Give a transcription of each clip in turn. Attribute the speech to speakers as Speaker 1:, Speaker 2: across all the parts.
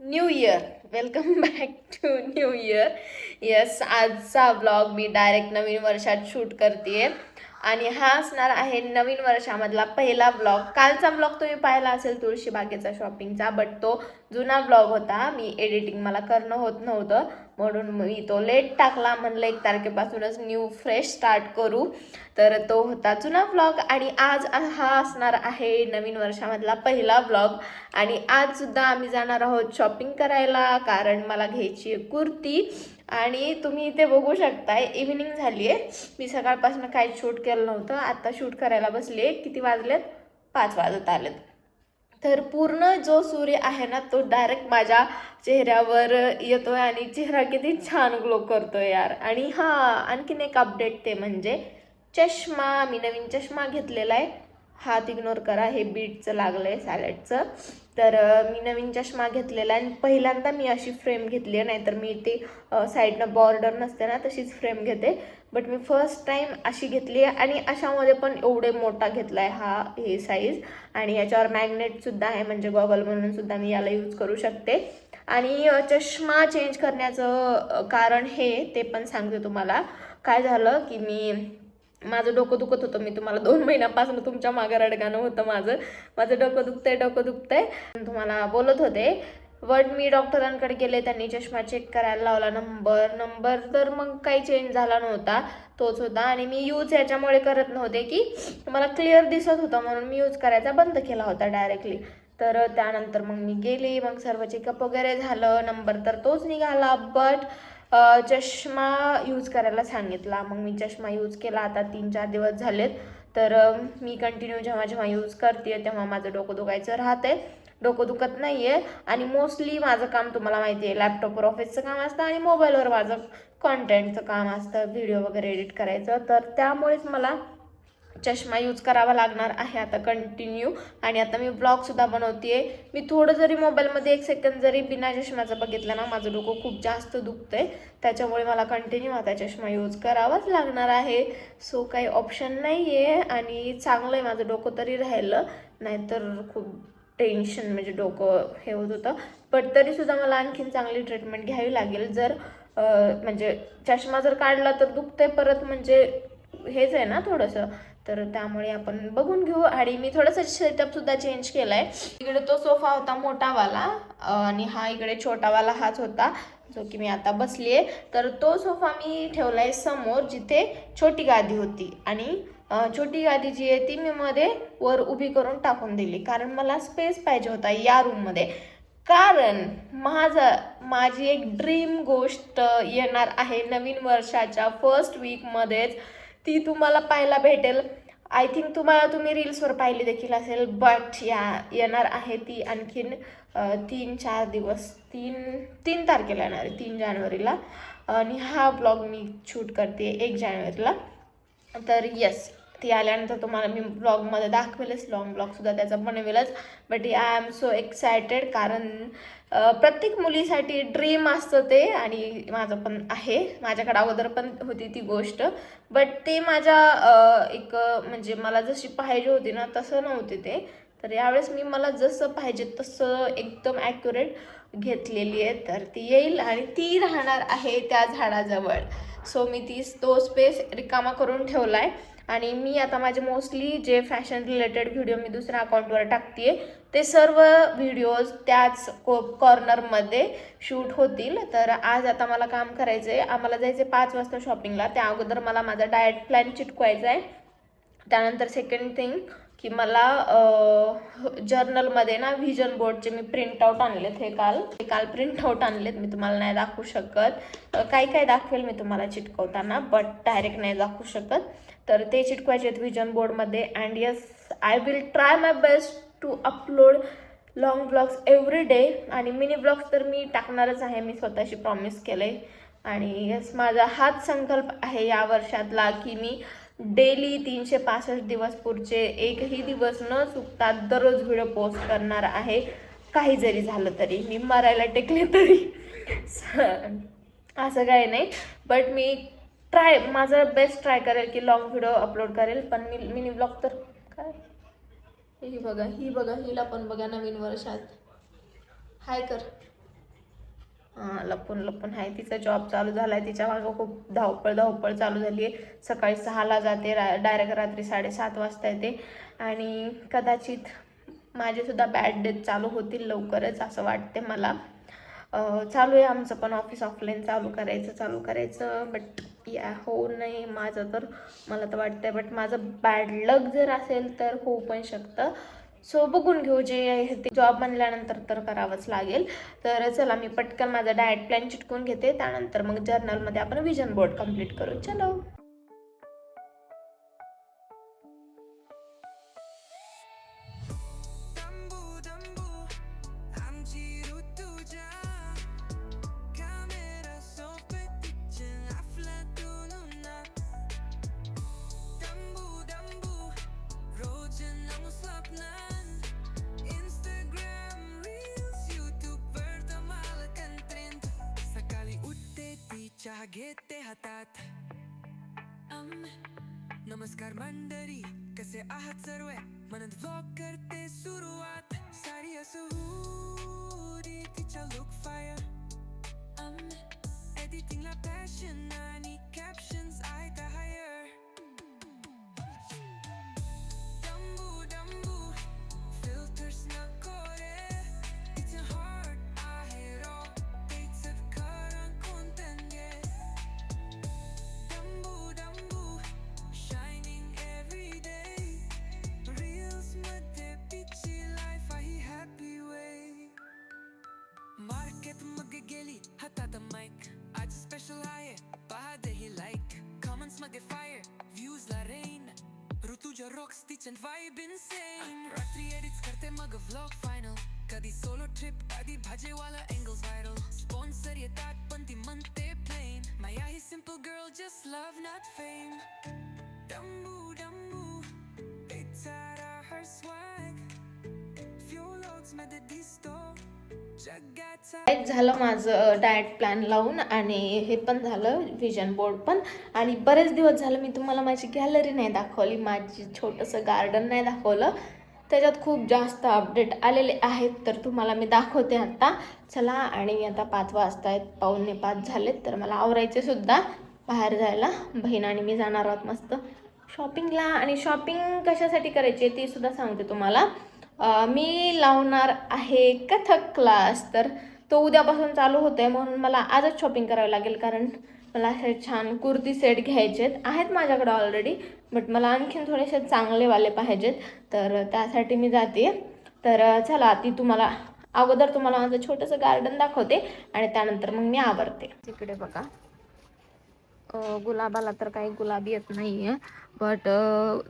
Speaker 1: New year. Welcome back to new year. Yes, आजचा blog मी direct नवीन वर्षात शूट करते आणि हा असणार आहे नवीन वर्षामधला पहिला ब्लॉग. कालचा ब्लॉग तुम्ही पाहिला असेल तुळशीबागेचा शॉपिंगचा, बट तो जुना ब्लॉग होता. मी एडिटिंग मला करणं होत नव्हतं म्हणून मी तो लेट टाकला. म्हणलं 1 तारखेपासूनच न्यू फ्रेश स्टार्ट करू, तर तो होता जुना ब्लॉग. आणि आज हा असणार आहे नवीन वर्षामधला पहिला ब्लॉग. आणि आज सुद्धा आम्ही जाणार आहोत शॉपिंग करायला, कारण मला घ्यायची आहे कुर्ती. आणि तुम्ही इथे बघू शकताय इव्हिनिंग झाली आहे. मी सकाळपासून काहीच शूट केलं नव्हतं, आता शूट करायला बसली आहे. किती वाजलेत? 5 वाजत आलेत. तर पूर्ण जो सूर्य आहे ना तो डायरेक्ट माझ्या चेहऱ्यावर येतोय आणि चेहरा किती छान ग्लो करतोय यार. आणि आणखीन एक अपडेट ते म्हणजे चष्मा. मी नवीन चष्मा घेतलेला आहे. हात इग्नोर करा, हे बीटचं लागलं आहे सॅलेडचं. तर मी नवीन चष्मा घेतलेला आहे आणि पहिल्यांदा मी अशी फ्रेम घेतली आहे. नाहीतर मी ते साईडनं बॉर्डर नसते ना तशीच फ्रेम घेते, बट मी फर्स्ट टाईम अशी घेतली आहे. आणि अशामध्ये पण एवढे मोठा घेतला आहे हे साईज. आणि याच्यावर मॅग्नेटसुद्धा आहे, म्हणजे गॉगल म्हणून सुद्धा मी याला यूज करू शकते. आणि चष्मा चेंज करण्याचं कारण हे ते पण सांगते तुम्हाला. काय झालं की माझं डोकं दुखत होतं. मी तुम्हाला 2 महिन्यापासून तुमच्या मागे रडगाणं होतं माझं डोकं दुखतंय तुम्हाला बोलत होते. बट मी डॉक्टरांकडे गेले, त्यांनी चष्मा चेक करायला लावला. नंबर तर मग काही चेंज झाला नव्हता, तोच होता. आणि मी यूज याच्यामुळे करत नव्हते की मला क्लिअर दिसत होतं म्हणून मी यूज करायचा बंद केला होता डायरेक्टली. तर त्यानंतर मग मी गेली, मग सर्व चेकअप वगैरे झालं. नंबर तर तोच निघाला, बट चष्मा यूज करायला सांगितला. मग मी चष्मा यूज केला. आता 3-4 दिवस झालेत. तर मी कंटिन्यू जेव्हा यूज करते तेव्हा माझं डोकं दुखायचं राहते. डोकं दुखत नाही आहे. आणि मोस्टली माझं काम तुम्हाला माहिती आहे, लॅपटॉपवर ऑफिसचं काम असतं आणि मोबाईलवर माझं कॉन्टेंटचं काम असतं, व्हिडिओ वगैरे एडिट करायचं. तर त्यामुळेच मला चष्मा यूज करावा लागणार आहे आता कंटिन्यू. आणि आता मी ब्लॉगसुद्धा बनवते. मी थोडं जरी मोबाईलमध्ये 1 सेकंद जरी बिना चष्म्याचं बघितलं ना, माझं डोकं खूप जास्त दुखतंय. त्याच्यामुळे मला कंटिन्यू आता चष्मा यूज करावाच लागणार आहे. सो काही ऑप्शन नाही आहे. आणि चांगलं आहे माझं डोकं तरी राहिलं, नाहीतर खूप टेन्शन, म्हणजे डोकं हे होत होतं. बट तरीसुद्धा मला आणखीन चांगली ट्रीटमेंट घ्यावी लागेल. जर म्हणजे चष्मा जर काढला तर दुखतंय परत, म्हणजे हेच आहे ना थोडंसं. तर त्यामुळे आपण बघून घेऊ. आणि मी थोडंसं सेटअपसुद्धा चेंज केला आहे. इकडे तो सोफा होता मोठावाला आणि हा इकडे छोटावाला हाच होता जो की मी आता बसली आहे. तर तो सोफा मी ठेवला आहे समोर, जिथे छोटी गादी होती. आणि छोटी गादी जी आहे ती मी मध्ये वर उभी करून टाकून दिली, कारण मला स्पेस पाहिजे होता या रूममध्ये. कारण माझी एक ड्रीम गोष्ट येणार आहे नवीन वर्षाच्या फर्स्ट वीकमध्येच. ती तुम्हाला पाहायला भेटेल. आय थिंक तुम्ही रील्सवर पाहिली देखील असेल. बट येणार आहे ती आणखीन 3-4 दिवस. 3 तारखेला येणार आहे, 3 जानेवारीला. आणि हा ब्लॉग मी शूट करते 1 जानेवारीला. तर येस, ती आल्यानंतर तुम्हाला मी ब्लॉगमध्ये दाखवेलच, लॉंग ब्लॉगसुद्धा त्याचा बनवेलच. But I am so excited, कारण प्रत्येक मुलीसाठी ड्रीम असतं ते. आणि माझं पण आहे, माझ्याकडे अगोदर पण होती ती गोष्ट. बट ते माझ्या म्हणजे मला जशी पाहिजे होती ना तसं नव्हते ते. तर यावेळेस मला जसं पाहिजे तसं एकदम ॲक्युरेट घेतलेली आहे. तर ती येईल आणि ती राहणार आहे त्या झाडाजवळ. सो मी तो स्पेस रिकामा करून ठेवला आहे. आणि मी आता माझे मोस्टली जे फॅशन रिलेटेड व्हिडिओ मी दुसऱ्या अकाउंटवर टाकते ते सर्व व्हिडिओज त्याच कॉर्नरमध्ये शूट होतील. तर आज आता मला काम करायचं आहे. आम्हाला जायचं आहे 5 वाजता शॉपिंगला. त्या अगोदर मला माझा डाएट प्लॅन चिटकवायचा आहे. त्यानंतर सेकंड थिंग की मला जर्नलमध्ये ना व्हिजन बोर्डचे मी प्रिंटआउट आणलेत. हे काल प्रिंटआउट आणलेत. मी तुम्हाला नाही दाखवू शकत. काही दाखवेल मी तुम्हाला चिटकवताना, बट डायरेक्ट नाही दाखवू शकत. तर ते चिटकवायचे आहेत व्हिजन बोर्डमध्ये. And yes, I will try my best to upload long blogs every day. आणि मिनी ब्लॉग्स तर मी टाकणारच आहे, मी स्वतःशी प्रॉमिस केलं आहे. आणि येस, माझा हाच संकल्प आहे या वर्षातला की मी डेली 365 दिवस पुढचे एकही दिवस न चुकता दररोज व्हिडिओ पोस्ट करणार आहे. काही जरी झालं तरी, मी मरायला टेकले तरी असं काही नाही. बट मी माझं बेस्ट ट्राय करेल की लॉंग व्हिडिओ अपलोड करेल. पण मिनी ब्लॉग तर काय, ही बघा हिला पण बघा नवीन वर्षात हाय कर. लपून लपून आहे. तिचा जॉब चालू झाला आहे, तिच्या मागं खूप धावपळ चालू झाली आहे. सकाळी 6ला जाते, डायरेक्ट रात्री 7:30 वाजता येते. आणि कदाचित माझेसुद्धा बॅड डेज चालू होतील लवकरच असं वाटते मला. चालू आहे आमचं पण ऑफिस ऑफलाईन चालू करायचं बट होऊ नाही माझं तर, मला तर वाटतंय. बट माझं बॅड लक जर असेल तर होऊ पण शकतं. सो बघून घेऊ, जे आहे ते जॉब म्हणल्यानंतर तर करावंच लागेल. तर चला मी पटकन माझा डाएट प्लॅन चिटकून घेते, त्यानंतर मग जर्नलमध्ये आपण विजन बोर्ड कंप्लीट करू. चलो.
Speaker 2: चहा घेते हातात. नमस्कार मंडळी, कसे आहात सर्व, म्हणत व्लॉग करते सुरुवात. साडी असो हुडी, तिचा लुक फायर, एडिटिंगला पॅशन आणि कॅप्शन्स आहेत हायर. डंबू डंबू फिल्टर्स नको रे, तिचं हार्ट आहे रॉ, तिचं खरं content आहे. डंबू डंबू shining every day, reels मध्ये तिची लाईफ आहे हॅपी वे. मार्केट मग गेली हातात माईक, आज स्पेशल आहे पहा दे ही लाईक. कमेंट्स मध्ये फायर, व्ह्यूज ला रेन, ऋतुजा रॉक्स तिचं वाईब इनसेन. रात्री एडिट्स करते मग व्लॉग फायनल, कधी सोलो ट्रिप कधी भाजीवाला एंगल्स व्हायरल. स्पॉन्सर येतात पण ती म्हणते प्लेन, माया ही simple girl just love not fame. डंबू डंबू बेचारा हर स्वॅग, फ्युलॉग्स मध्ये दिसतो जगाचा.
Speaker 1: झालं माझं डाएट प्लॅन लावून, आणि हे पण झालं विजन बोर्ड पण. आणि बरेच दिवस झालं मी तुम्हाला माझी गॅलरी नाही दाखवली, माझी छोटंसं गार्डन नाही दाखवलं. त्याच्यात खूप जास्त अपडेट आलेले आहेत, तर तुम्हाला मी दाखवते आता. चला. आणि आता 5 वाजता आहेत, 4:45 झालेत, तर मला आवरायचे सुद्धा बाहेर जायला. बहीण आणि मी जाणार आहोत मस्त शॉपिंगला. आणि शॉपिंग कशासाठी करायची आहे ती सुद्धा सांगते तुम्हाला. मी लावणार आहे कथक क्लास, तर तो उद्यापासून चालू होतो आहे, म्हणून मला आजच शॉपिंग करावी लागेल. कारण मला असे छान कुर्ती सेट घ्यायचे आहेत माझ्याकडे ऑलरेडी, बट मला आणखीन थोडेसे चांगलेवाले पाहिजेत, तर त्यासाठी मी जाते. तर चला, ती तुम्हाला अगोदर तुम्हाला माझं छोटंसं गार्डन दाखवते, आणि त्यानंतर मग मी आवरते. तिकडे बघा, गुलाबाला तर काही गुलाबी येत नाही आहे, बट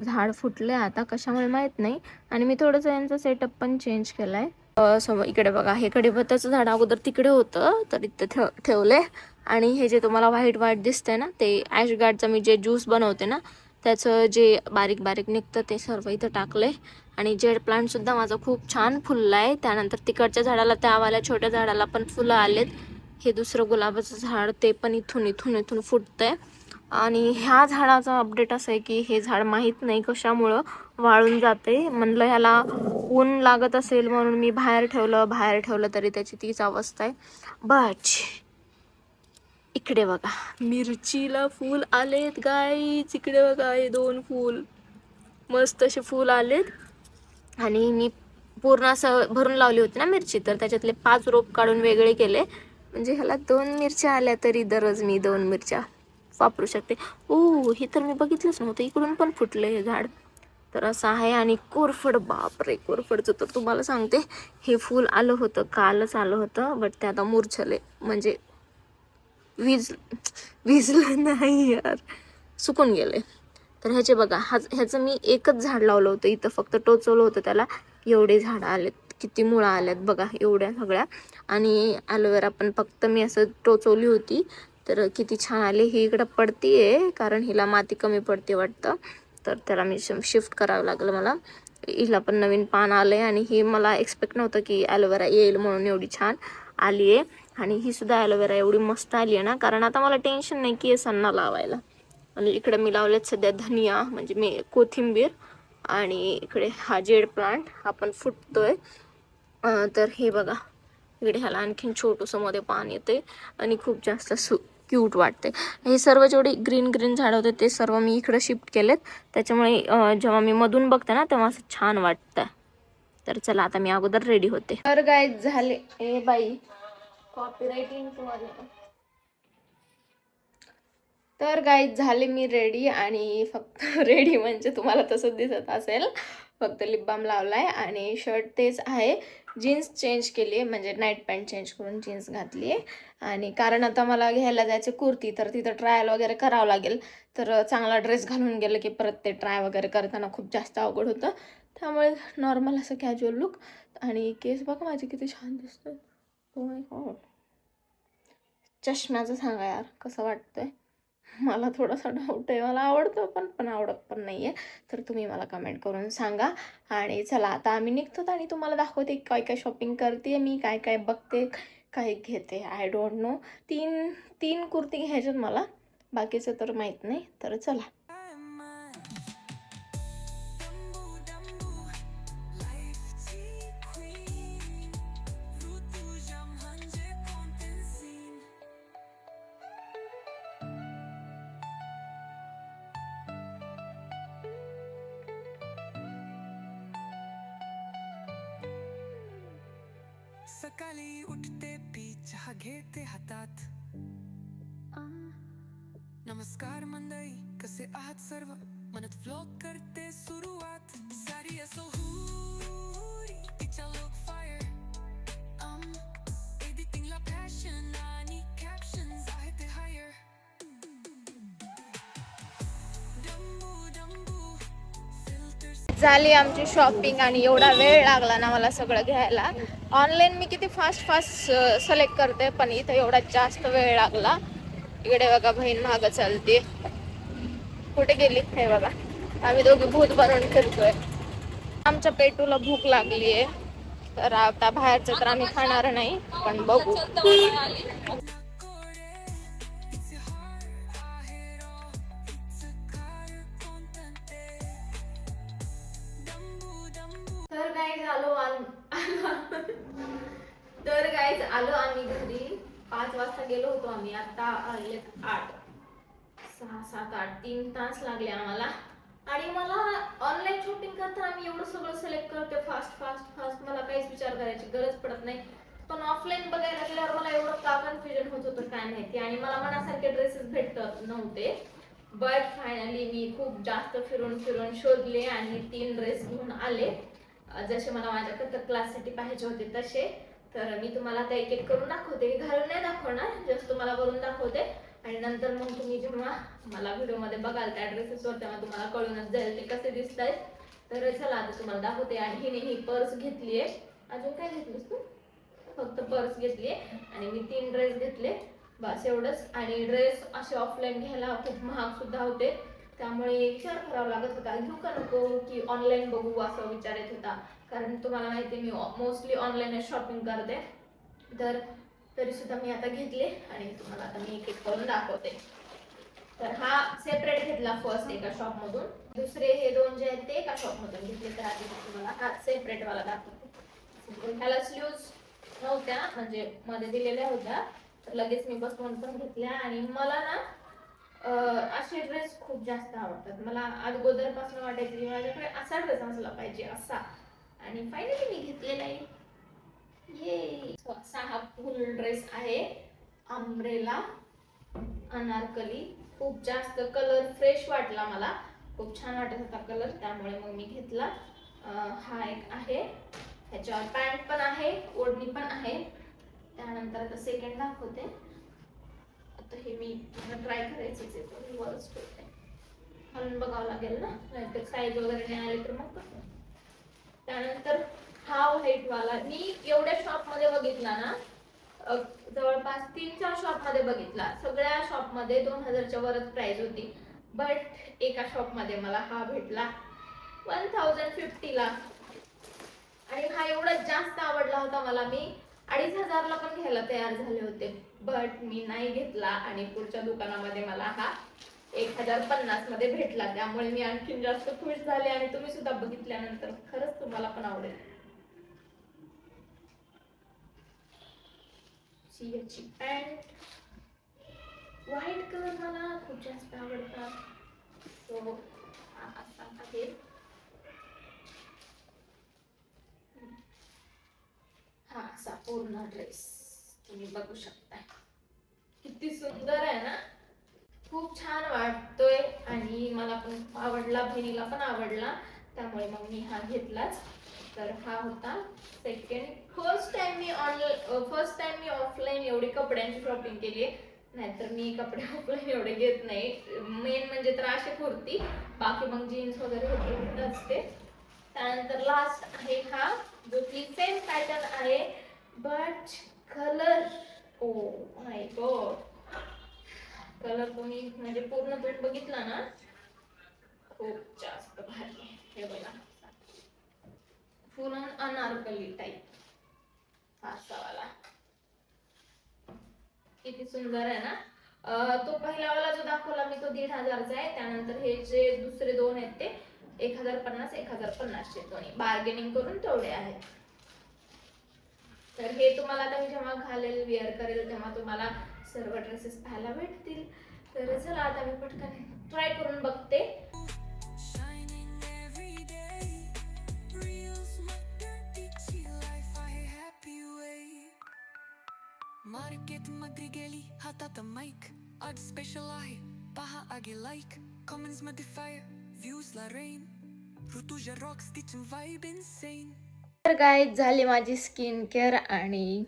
Speaker 1: झाड फुटले आता, कशामुळे माहीत नाही. आणि मी थोडंसं यांचं सेटअप पण चेंज केलं आहे. समोर इकडे बघा, हे कडीपत्त्याचं झाड अगोदर तिकडे होतं, तर इथं ठेवले. आणि हे जे तुम्हाला व्हाईट व्हाईट दिसतंय ना, ते ॲश गार्डचं मी जे ज्यूस बनवते ना, त्याचं जे बारीक बारीक निघतं ते सर्व इथं टाकले. आणि जेड प्लांटसुद्धा माझं खूप छान फुललं आहे. त्यानंतर तिकडच्या झाडाला, त्यावाल्या छोट्या झाडाला पण फुलं आलेत. हे दुसरं गुलाबाचं झाड, ते पण इथून फुटतंय. आणि ह्या झाडाचं अपडेट असं आहे की हे झाड माहीत नाही कशामुळं वाळून जाते. म्हणलं ह्याला ऊन लागत असेल म्हणून मी बाहेर ठेवलं तरी त्याची तीच अवस्था आहे. बट इकडे बघा, मिरचीला फूल आलेत गाईज. इकडे बघा, हे 2 फूल मस्त असे फूल आलेत. आणि मी पूर्ण असं भरून लावली होती ना मिरची, तर त्याच्यातले 5 रोप काढून वेगळे केले. म्हणजे ह्याला 2 मिरच्या आल्या, तरी दररोज मी 2 मिरच्या वापरू शकते. हे तर मी बघितलंच नव्हतं, इकडून पण फुटलं हे झाड. तर असं आहे. आणि कोरफड, बापरे, कोरफडचं तर तुम्हाला सांगते, हे फूल आलं होतं, कालच आलं होतं, बट ते आता मुरछले, म्हणजे विजलं नाही यार, सुकून गेले. तर ह्याचे बघा, ह्याचं मी एकच झाड लावलं होतं इथं, फक्त टोचवलं होतं त्याला, एवढे झाडं आलेत, किती मुळं आल्यात बघा, एवढ्या सगळ्या. आणि ॲलोवेरा पण फक्त मी असं टोचवली होती, तर किती छान आले. ही इकडं पडतीये कारण हिला माती कमी पडते वाटतं, तर त्याला मी शिफ्ट करावं लागलं मला. हिला पण नवीन पान आलंय, आणि ही मला एक्सपेक्ट नव्हतं की ॲलोवेरा येईल म्हणून एवढी छान आली आहे. आणि ही सुद्धा ॲलोवेरा एवढी मस्त आली आहे ना, कारण आता मला टेन्शन नाही केसांना लावायला. आणि इकडे मी लावलेत सध्या धनिया, म्हणजे कोथिंबीर. आणि इकडे हा जेड प्लांट, हा पण फुटतोय. तर हे बघा, इकडे ह्याला आणखीन छोटंसं मध्ये पान येते आणि खूप जास्त क्यूट वाटते. हे सर्व जेवढे ग्रीन ग्रीन झाडं होते ते सर्व मी इकडे शिफ्ट केलेत, त्याच्यामुळे जेव्हा मी मधून बघते ना तेव्हा असं छान वाटतं. तर चला आता मी अगोदर रेडी होते. तर गाईज झाले ए बाई कॉपीराइटिंग तुम्हाला. तर गाईज झाले मी रेडी आणि फक्त रेडी म्हणजे तुम्हाला तसंच दिसत असेल, फक्त लिप बाम लावलाय आणि शर्ट तेच आहे. जीन्स चेंज केली आहे, म्हणजे नाईट पॅन्ट चेंज करून जीन्स घातली आहे. आणि कारण आता मला घ्यायला जायचं कुर्ती, तर तिथं ट्रायल वगैरे करावं लागेल. तर चांगला ड्रेस घालून गेलं की परत ते ट्राय वगैरे करताना खूप जास्त अवघड होतं. त्यामुळे नॉर्मल असं कॅज्युअल लुक. आणि केस बघा माझे किती छान दिसतात. Oh my God. चष्म्याचं सांगा यार कसं वाटतंय. मला थोडासा डाऊट आहे, मला आवडतं पण आवडत पण नाही आहे. तर तुम्ही मला कमेंट करून सांगा. आणि चला आता आम्ही निघतो आणि तुम्हाला दाखवते काय काय शॉपिंग करते मी, काय काय बघते, काय घेते. I don't know. तीन कुर्ती घ्यायच्यात मला, बाकीचं तर माहीत नाही. तर चला.
Speaker 2: सकाळी उठते पी चहा घेते हातात. नमस्कार मंडळी, कसे आहात सर्व. मनात व्लॉग करते सुरुवात. सारी असो हुरी, तिच्या लुक फायर. एडिटिंगला पॅशन आणि कॅप्शन्स आहे ते हायर. डंबू डंबू फिल्टर्स.
Speaker 1: झाली आमची शॉपिंग आणि एवढा वेळ लागला ना मला सगळं घ्यायला. ऑनलाईन मी किती फास्ट सिलेक्ट करते, पण इथं एवढा जास्त वेळ लागला. इकडे बघा बहीण मागं चालते. कुठे गेली हे बघा. आम्ही दोघी भूत बनवून फिरतोय. आमच्या पेटूला भूक लागली आहे, तर आता बाहेरचं तर आम्ही खाणार नाही, पण बघू. तर गाईज आलो आम्ही घरी. 5 वाजता गेलो होतो आम्ही, आता आले 8, 6, 7, 8 3 तास लागले आम्हाला. आणि मला ऑनलाईन शॉपिंग करताना मी एवढं सगळं सिलेक्ट करते फास्ट. मला काहीच विचार करायची गरज पडत नाही. पण ऑफलाईन बघायला गेल्यावर मला एवढं का कन्फ्युजन होत होतं काय माहिती. आणि मला मनासारखे ड्रेसेस भेटत नव्हते. बट फायनली मी खूप जास्त फिरून शोधले आणि 3 ड्रेस घेऊन आले, जसे मला माझ्या कथक क्लाससाठी पाहिजे होते तसे. तर मी तुम्हाला आता एक एक करून दाखवते. घालून नाही दाखवणार, जस्ट तुम्हाला वरून दाखवते. आणि नंतर मग तुम्ही जेव्हा मला व्हिडिओमध्ये बघाल त्या ड्रेसेसवर, तेव्हा तुम्हाला कळूनच जाईल ते कसे दिसत आहेत. तर चला आता तुम्हाला दाखवते. आणि हिने ही पर्स घेतली आहे. अजून काय घेतलीस तू? फक्त पर्स घेतली आहे. आणि मी 3 ड्रेस घेतले, बस एवढंच. आणि ड्रेस असे ऑफलाईन घ्यायला खूप महाग सुद्धा होते, त्यामुळे विचार करावा लागत होता घेऊ का नको की ऑनलाईन बघू, असं विचार येत होता. कारण तुम्हाला माहिती मी मोस्टली ऑनलाईन शॉपिंग करते. तर तरी सुद्धा मी आता घेतले आणि तुम्हाला आता मी एक एक करून दाखवते. तर हा सेपरेट घेतला फर्स्ट एका शॉपमधून. दुसरे हे 2 जे आहेत ते एका शॉपमधून घेतले. तर आधी तुम्हाला हा सेपरेट वाला दाखवते. ह्याला स्लीव्ज नव्हत्या, म्हणजे मध्ये दिलेल्या होत्या, तर लगेच मी बसवून पण घेतल्या. आणि मला ना असे ड्रेस खूप जास्त आवडतात. मला अगोदरपासून वाटायचं की माझ्याकडे असा ड्रेस असला पाहिजे असा. आणि फायनली मी घेतलेला आहे. ये असा हा फुल ड्रेस आहे, अम्ब्रेला अनारकली. खूप जास्त कलर फ्रेश वाटला मला, खूप छान वाटत होता कलर, त्यामुळे मग मी घेतला. हा एक आहे, ह्याच्यावर पॅन्ट पण आहे, ओढणी पण आहे. त्यानंतर आता सेकंड दाखवते. आता हे मी ट्राय करायचंच आहे, वरच ठेवते. घालून बघावं लागेल ना, नाहीतर साईज वगैरे नाही आली तर मग कसं. त्यानंतर हा व्हाईट वाला मी एवढ्या शॉपमध्ये बघितला ना, जवळपास 3-4 शॉपमध्ये बघितला. सगळ्या शॉपमध्ये 2000च्या वरच प्राइस होती. बट एका शॉपमध्ये मला हा भेटला 1050ला. आणि हा एवढा जास्त आवडला होता मला, मी 2500ला पण घ्यायला तयार झाले होते. बट मी नाही घेतला आणि पुढच्या दुकानामध्ये मला हा 1050 मध्ये भेटला. त्यामुळे मी आणखीन जास्त खुश झाले. आणि तुम्ही सुद्धा बघितल्यानंतर खरंच तुम्हाला पण आवडेल. ही याची पॅन्ट. व्हाईट कलर मला खूप जास्त आवडतात, सो हा असा आहे. हा असा पूर्ण ड्रेस तुम्ही बघू शकता, किती सुंदर आहे ना, खूप छान वाटतोय आणि मला पण आवडला, बहिणीला पण आवडला, त्यामुळे मग मी हा घेतलाच. तर हा होता सेकंड. फर्स्ट टाइम मी ऑफलाईन एवढी कपड्यांची शॉपिंग केली आहे, नाहीतर मी कपडे ऑफलाईन एवढे घेत नाही. मेन म्हणजे तर असे कुर्ती, बाकी मग जीन्स वगैरे घेत असते. त्यानंतर लास्ट आहे हा, जो की सेम पॅटर्न आहे but colour, oh my God, colour तुम्ही म्हणजे पूर्ण तुम्ही बघितला ना, खूप जास्त भारी आहे. हे बघा, फुल ऑन अनारकली टाईप असा वाला, किती सुंदर आहे ना. तो पहिला वाला जो दाखवला मी तो 1,500चा आहे. त्यानंतर हे जे दुसरे दोन आहेत ते 1,050 1,050चे, दोन्ही बार्गेनिंग करून तेवढे आहेत. तर हे तुम्हाला आता मी जेव्हा घालेल, वेअर करेल, तेव्हा तुम्हाला सर्व ड्रेसेस पाहायला भेटतील. तर चला आता मी पटकन ट्राय करून बघते.
Speaker 2: Shining every day. Reels मध्ये तिची life आहे happy way. मार्केट मध्ये गेली हातात माईक, आज स्पेशल आहे पहा आगे लाईक. कमेंट्स मध्ये फायर, व्ह्यूज ला रेन. ऋतुजा रॉक्स तिची वाईब इनसेन.
Speaker 1: तर गाईज झाली माझी स्किन केअर, आणि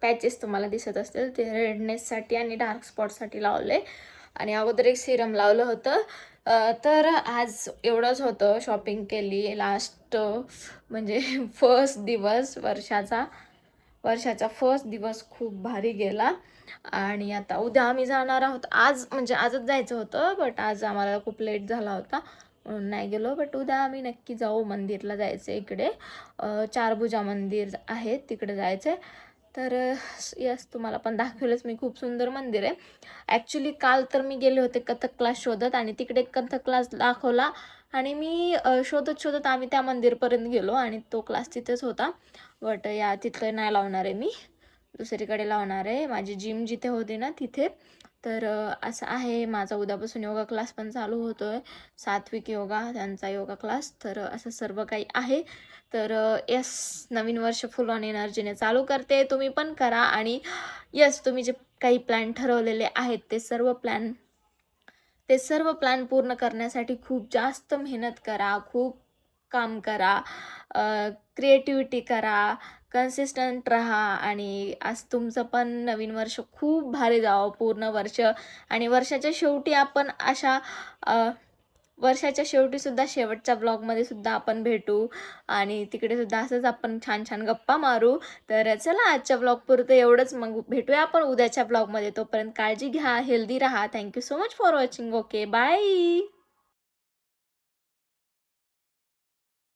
Speaker 1: पॅचेस तुम्हाला दिसत असतील ते रेडनेससाठी आणि डार्क स्पॉटसाठी लावले, आणि अगोदर एक सिरम लावलं होतं. तर आज एवढंच होतं. शॉपिंग केली लास्ट म्हणजे फर्स्ट दिवस, वर्षाचा फर्स्ट दिवस खूप भारी गेला. आणि आता उद्या आम्ही जाणार आहोत. आज म्हणजे आजच जायचं होतं, बट आज आम्हाला खूप लेट झाला होता म्हणून नाही गेलो. बट उद्या आम्ही नक्की जाऊ, मंदिरला जायचं इकडे, चारभुजा मंदिर आहे तिकडे जायचं. तर यस, तुम्हाला पण दाखवलंच मी, खूप सुंदर मंदिर आहे. ॲक्च्युली काल तर मी गेले होते कथक क्लास शोधत, आणि तिकडे कथक क्लास दाखवला, आणि मी शोधत आम्ही त्या मंदिरपर्यंत गेलो, आणि तो क्लास तिथेच होता. बट या तिथलं नाही लावणार आहे मी, दुसरीकडे लावणार आहे. माझी जिम जिथे होती ना तिथे. तर असं आहे, माझा उद्यापासून योगा क्लास पण चालू होतो आहे, सात्विक योगा, त्यांचा योगा क्लास. तर असं सर्व काही आहे. तर यस, नवीन वर्ष फुल ऑन एनर्जीने चालू करते, तुम्ही पण करा. आणि यस, तुम्ही जे काही प्लॅन ठरवलेले आहेत ते सर्व प्लॅन पूर्ण करण्यासाठी खूप जास्त मेहनत करा, खूप काम करा, क्रिएटिव्हिटी करा, कन्सिस्टंट राहा, आणि आज तुमचं पण नवीन वर्ष खूप भारी जावं पूर्ण वर्ष. आणि वर्षाच्या शेवटी आपण वर्षाच्या शेवटीसुद्धा शेवटच्या ब्लॉगमध्ये सुद्धा आपण भेटू, आणि तिकडे सुद्धा असंच आपण छान छान गप्पा मारू. तर चला, आजच्या ब्लॉगपुरतं एवढंच, मग भेटूया आपण उद्याच्या ब्लॉगमध्ये. तोपर्यंत काळजी घ्या, हेल्दी राहा. Thank you so much for watching. Okay, bye.